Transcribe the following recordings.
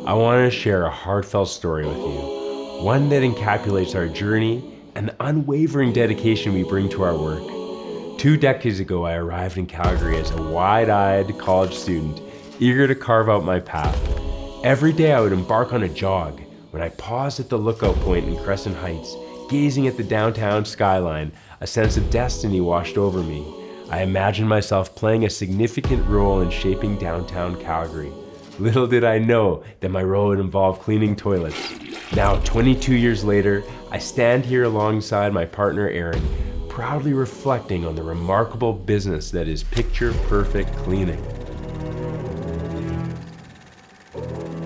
I want to share a heartfelt story with you, one that encapsulates our journey and the unwavering dedication we bring to our work. 2 decades ago, I arrived in Calgary as a wide-eyed college student, eager to carve out my path. Every day I would embark on a jog. When I paused at the lookout point in Crescent Heights, gazing at the downtown skyline, a sense of destiny washed over me. I imagined myself playing a significant role in shaping downtown Calgary. Little did I know that my role would involve cleaning toilets. Now, 22 years later, I stand here alongside my partner Aaron, proudly reflecting on the remarkable business that is Picture Perfect Cleaning.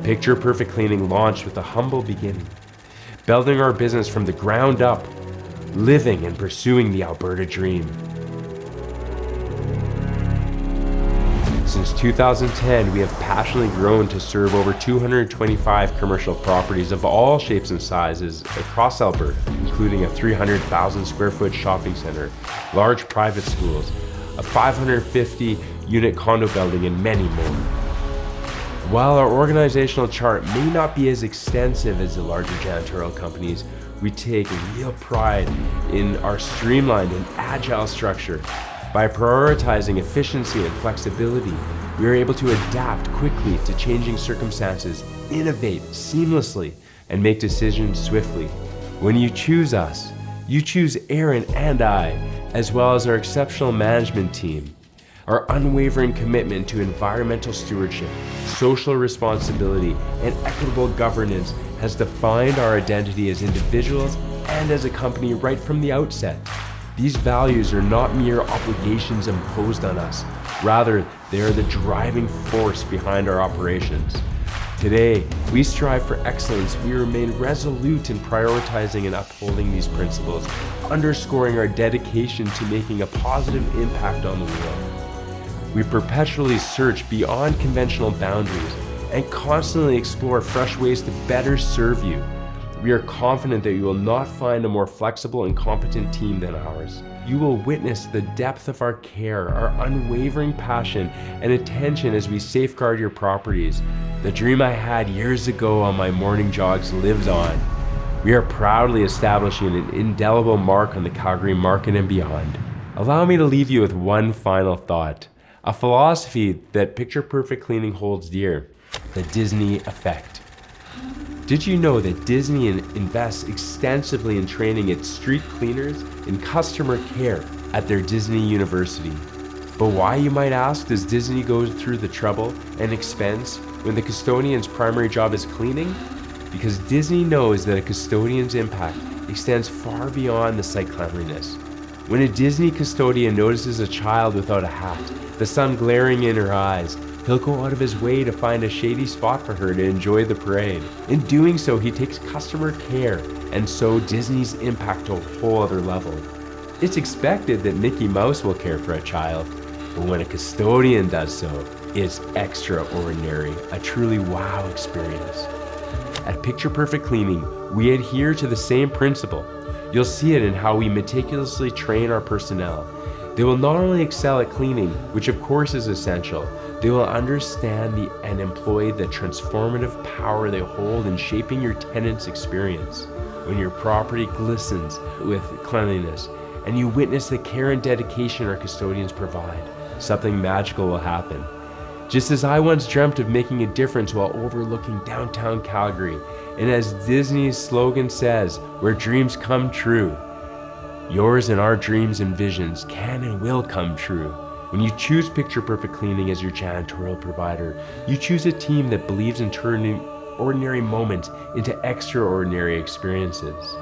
Picture Perfect Cleaning launched with a humble beginning, building our business from the ground up, living and pursuing the Alberta dream. Since 2010, we have passionately grown to serve over 225 commercial properties of all shapes and sizes across Alberta, including a 300,000 square foot shopping center, large private schools, a 550-unit condo building, and many more. While our organizational chart may not be as extensive as the larger janitorial companies, we take real pride in our streamlined and agile structure. By prioritizing efficiency and flexibility, we are able to adapt quickly to changing circumstances, innovate seamlessly, and make decisions swiftly. When you choose us, you choose Aaron and I, as well as our exceptional management team. Our unwavering commitment to environmental stewardship, social responsibility, and equitable governance has defined our identity as individuals and as a company right from the outset. These values are not mere obligations imposed on us. Rather, they are the driving force behind our operations. Today, we strive for excellence. We remain resolute in prioritizing and upholding these principles, underscoring our dedication to making a positive impact on the world. We perpetually search beyond conventional boundaries and constantly explore fresh ways to better serve you. We are confident that you will not find a more flexible and competent team than ours. You will witness the depth of our care, our unwavering passion and attention as we safeguard your properties. The dream I had years ago on my morning jogs lives on. We are proudly establishing an indelible mark on the Calgary market and beyond. Allow me to leave you with one final thought, a philosophy that Picture Perfect Cleaning holds dear: the Disney effect. Did you know that Disney invests extensively in training its street cleaners in customer care at their Disney University? But why, you might ask, does Disney go through the trouble and expense when the custodian's primary job is cleaning? Because Disney knows that a custodian's impact extends far beyond the site cleanliness. When a Disney custodian notices a child without a hat, the sun glaring in her eyes, he'll go out of his way to find a shady spot for her to enjoy the parade. In doing so, he takes customer care, and so Disney's impact to a whole other level. It's expected that Mickey Mouse will care for a child, but when a custodian does so, it's extraordinary, a truly wow experience. At Picture Perfect Cleaning, we adhere to the same principle. You'll see it in how we meticulously train our personnel. They will not only excel at cleaning, which of course is essential, they will understand and employ the transformative power they hold in shaping your tenant's experience. When your property glistens with cleanliness and you witness the care and dedication our custodians provide, something magical will happen. Just as I once dreamt of making a difference while overlooking downtown Calgary, and as Disney's slogan says, where dreams come true, yours and our dreams and visions can and will come true. When you choose Picture Perfect Cleaning as your janitorial provider, you choose a team that believes in turning ordinary moments into extraordinary experiences.